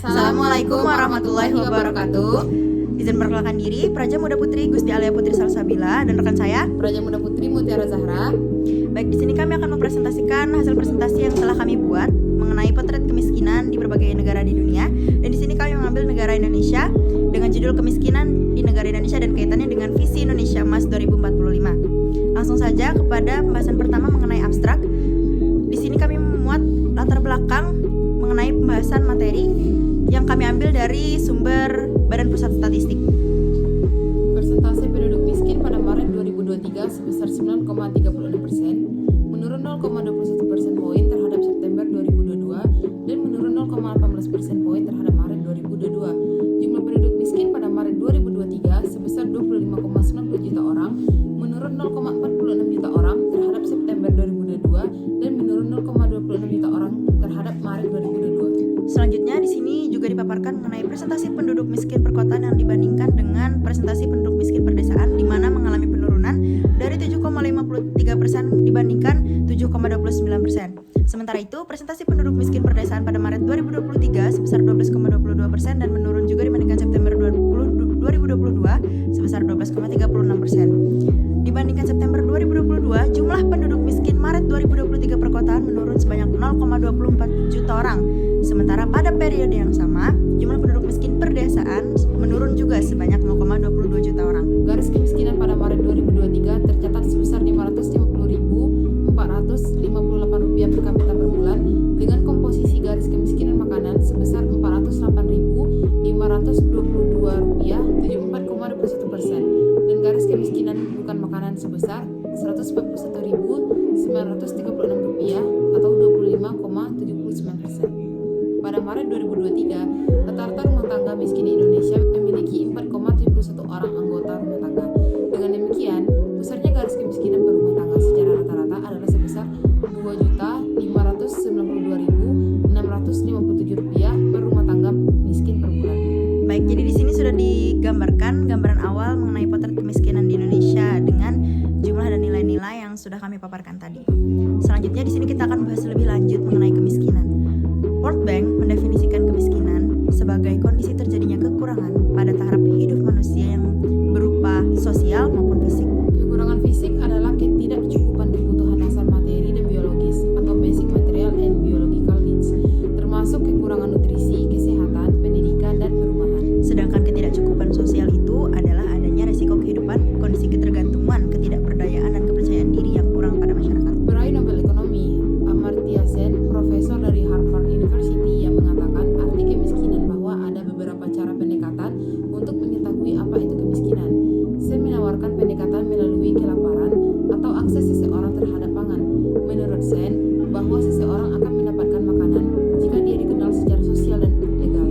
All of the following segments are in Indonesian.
Assalamualaikum warahmatullahi wabarakatuh. Izin perkenalkan diri, Praja Muda Putri Gusti Alia Putri Salsabila dan rekan saya Praja Muda Putri Mutiara Zahra. Baik, di sini kami akan mempresentasikan hasil presentasi yang telah kami buat mengenai potret kemiskinan di berbagai negara di dunia. Dan di sini kami mengambil negara Indonesia dengan judul Kemiskinan di Negara Indonesia dan kaitannya dengan Visi Indonesia Emas 2045. Langsung saja kepada pembahasan pertama mengenai abstrak. Di sini kami memuat latar belakang mengenai pembahasan materi yang kami ambil dari sumber Badan Pusat Statistik. Persentase penduduk miskin pada Maret 2023 sebesar 9,36%, menurun 0,21% poin terhadap September 2022 dan menurun 0,18% poin terhadap Maret 2022. Jumlah penduduk miskin pada Maret 2023 sebesar 25,90 juta orang, menurun 0,46 juta orang terhadap September 2022 dan menurun 0,26 juta orang terhadap Maret 2022. Selanjutnya di sini juga dipaparkan mengenai presentasi penduduk miskin perkotaan yang dibandingkan dengan presentasi penduduk miskin perdesaan, di mana mengalami penurunan dari 7,53% dibandingkan 7,29%. Sementara itu, presentasi penduduk miskin perdesaan pada Maret 2023 sebesar 12,22% dan menurun juga dibandingkan September 2022 sebesar 12,36%. Dibandingkan September 2022, jumlah penduduk miskin Maret 2023 perkotaan menurun sebanyak 0,24 juta orang. Sementara pada periode yang sama, jumlah penduduk miskin perdesaan menurun juga sebanyak 0,22 juta orang. Garis kemiskinan pada Maret 2023 tercatat sebesar Rp550.458 per kapita per bulan, dengan komposisi garis kemiskinan makanan sebesar Rp408.522, 74,21%, dan garis kemiskinan bukan makanan sebesar Rp141.936 atau 25,79%. Pada Maret 2023, rata-rata rumah tangga miskin di Indonesia memiliki 4,71 orang anggota rumah tangga. Dengan demikian, besarnya garis kemiskinan per rumah tangga secara rata-rata adalah sebesar Rp2.592.657 per rumah tangga miskin per bulan. Baik, jadi di sini sudah digambarkan gambaran awal mengenai potret kemiskinan di Indonesia dengan jumlah dan nilai-nilai yang sudah kami paparkan tadi. Selanjutnya di sini kita akan bahas lebih lanjut mengenai kemiskinan. World Bank mendefinisikan kemiskinan sebagai kondisi terjadinya kekurangan pada tahap hidup manusia yang berupa sosial maupun fisik. Kekurangan fisik adalah ketidakcukupan kebutuhan dasar materi dan biologis atau basic material and biological needs, termasuk kekurangan nutrisi, kesehatan, pendidikan, dan perumahan. Sedangkan ketidakcukupan sosial itu adalah adanya resiko kehidupan, kondisi ketergantungan, ketidakberdayaan, dan kepercayaan diri yang kurang pada masyarakat. Peraih Nobel Ekonomi Amartya Sen, profesor dari Harvard University, yang mengatakan arti kemiskinan bahwa ada beberapa cara pendekatan untuk mengetahui apa itu kemiskinan. Sen menawarkan pendekatan melalui kelaparan atau akses seseorang terhadap pangan. Menurut Sen, bahwa seseorang akan mendapatkan makanan jika dia dikenal secara sosial dan legal.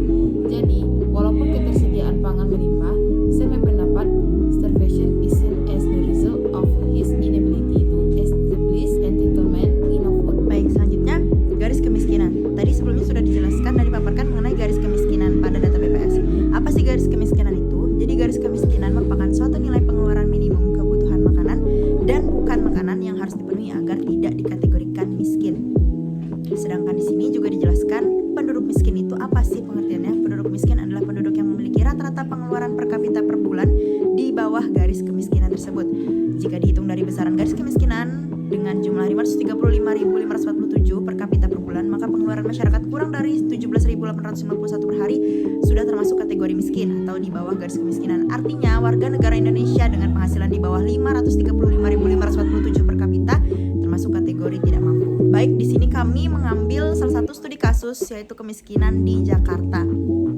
Jadi, walaupun ketersediaan pangan melimpah, Sen berpendapat starvation is seen as the result of his inability to establish entitlement in food. Baik, selanjutnya garis kemiskinan. Tadi sebelumnya sudah dijelaskan dan dipaparkan mengenai garis kemiskinan pada data BPS. Apa sih garis kemiskinan itu? Jadi garis kemiskinan merupakan suatu nilai pengeluaran minimum kebutuhan makanan dan bukan makanan yang harus dipenuhi agar tidak dikategorikan miskin. Sedangkan di sini juga dijelaskan penduduk miskin itu apa sih pengertiannya? Penduduk miskin adalah penduduk yang memiliki rata-rata pengeluaran per kapita per bulan di bawah garis kemiskinan tersebut. Jika dihitung dari besaran garis kemiskinan dengan jumlah 535.547 per kapita per bulan, maka pengeluaran masyarakat kurang dari 17.891 per hari sudah termasuk kategori miskin atau di bawah garis kemiskinan. Artinya, warga negara Indonesia dengan penghasilan di bawah 535.547 per kapita termasuk kategori tidak mampu. Baik, di sini kami mengambil salah satu studi kasus, yaitu kemiskinan di Jakarta.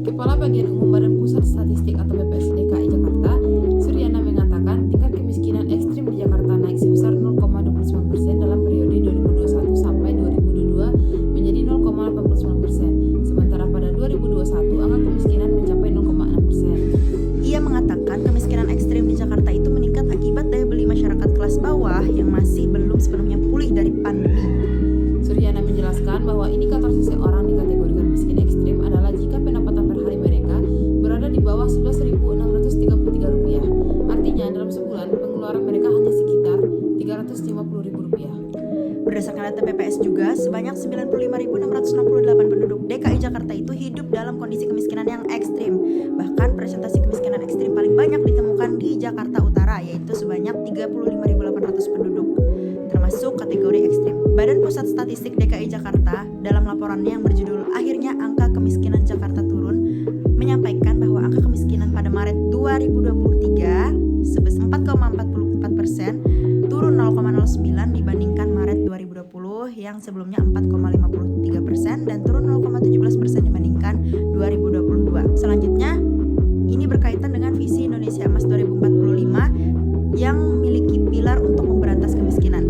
Kepala Bagian Umum Badan Pusat Statistik atau BPS DKI Jakarta, Suryana, mengatakan tingkat kemiskinan ekstrim di Jakarta naik sebesar 0,29% dalam periode 2021 sampai 2022 menjadi 0,89%. Sementara pada 2021 angka kemiskinan mencapai 0,6%. Ia mengatakan kemiskinan ekstrim di Jakarta itu meningkat akibat daya beli masyarakat kelas bawah yang masih belum sepenuhnya pulih dari pandemi. Suryana menjelaskan bahwa indikator seseorang dikategorikan miskin ekstrim adalah jika pendapatan per hari mereka berada di bawah Rp11.633. Artinya dalam sebulan pengeluaran mereka hanya sekitar Rp350.000. Berdasarkan data BPS juga, sebanyak 95.668 penduduk DKI Jakarta itu hidup dalam kondisi kemiskinan yang ekstrim. Bahkan presentasi kemiskinan ekstrim paling banyak ditemukan di Jakarta Utara, yaitu sebanyak 35.800 penduduk, termasuk kategori ekstrim. Badan Pusat Statistik DKI Jakarta dalam laporannya yang berjudul "Akhirnya Angka Kemiskinan Jakarta Turun" menyampaikan bahwa angka kemiskinan pada Maret 2023 sebesar 4,44%, turun 0,09 dibandingkan Maret 2020 yang sebelumnya 4,53% dan turun 0,17% dibandingkan 2022. Selanjutnya, ini berkaitan dengan visi Indonesia Emas 2045 yang memiliki pilar untuk memberantas kemiskinan.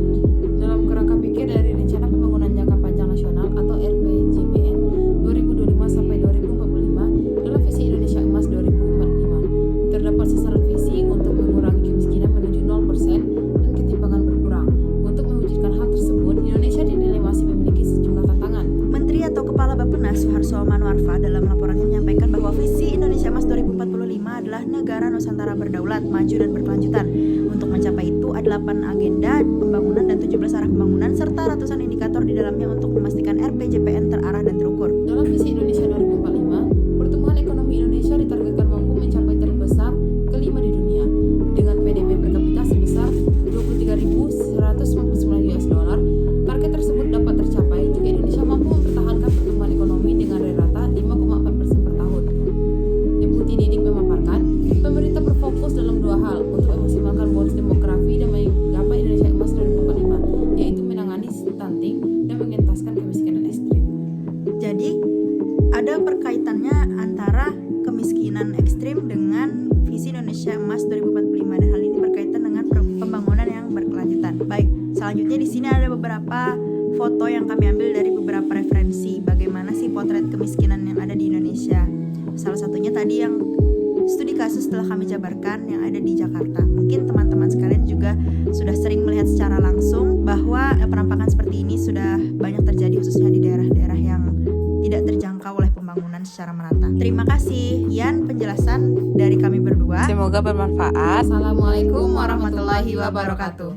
Dalam kerangka pikir dari Rencana Pembangunan Jangka Panjang Nasional atau RPJPN 2025 sampai 2045 dalam visi Indonesia Emas 2045 terdapat sasaran visi untuk mengurangi kemiskinan menuju 0% dan ketimpangan berkurang. Untuk mewujudkan hal tersebut, Indonesia dinilai masih memiliki sejumlah tantangan. Menteri atau Kepala Bappenas Suharso Manoarfa dalam laporannya menyampaikan bahwa visi Indonesia Emas 2045 adalah negara Nusantara berdaulat, maju dan berkelanjutan. Untuk mencapai itu ada 8 agenda pembangunan dan 17 arah pembangunan serta ratusan indikator di dalamnya untuk memastikan RPJPN terarah dan terukur. Dalam visi Indonesia 2045, pertumbuhan ekonomi Indonesia ditargetkan mampu mencapai terbesar kelima di dunia dengan PDB per kapita sebesar 23.159 US dollar. Target tersebut dapat tercapai jika Indonesia mampu mempertahankan pertumbuhan ekonomi dengan rata 5,4% per tahun. Deputi Didik memaparkan, pemerintah berfokus dalam dua hal untuk memaksimalkan bonus demografi dan menggapai Indonesia Emas 2045, yaitu menangani stunting dan mengentaskan kemiskinan ekstrim. Jadi, ada perkaitannya antara kemiskinan ekstrim dengan visi Indonesia Emas 2045 dan hal ini berkaitan dengan pembangunan yang berkelanjutan. Baik, selanjutnya di sini ada beberapa foto yang kami ambil dari beberapa referensi bagaimana sih potret kemiskinan yang ada di Indonesia. Salah satunya tadi yang studi kasus telah kami jabarkan yang ada di Jakarta. Mungkin teman-teman sekalian juga sudah sering melihat secara langsung bahwa perampakan seperti ini sudah banyak terjadi khususnya di daerah-daerah yang tidak terjangkau oleh pembangunan secara merata. Terima kasih, Yan, penjelasan dari kami berdua. Semoga bermanfaat. Assalamualaikum warahmatullahi wabarakatuh.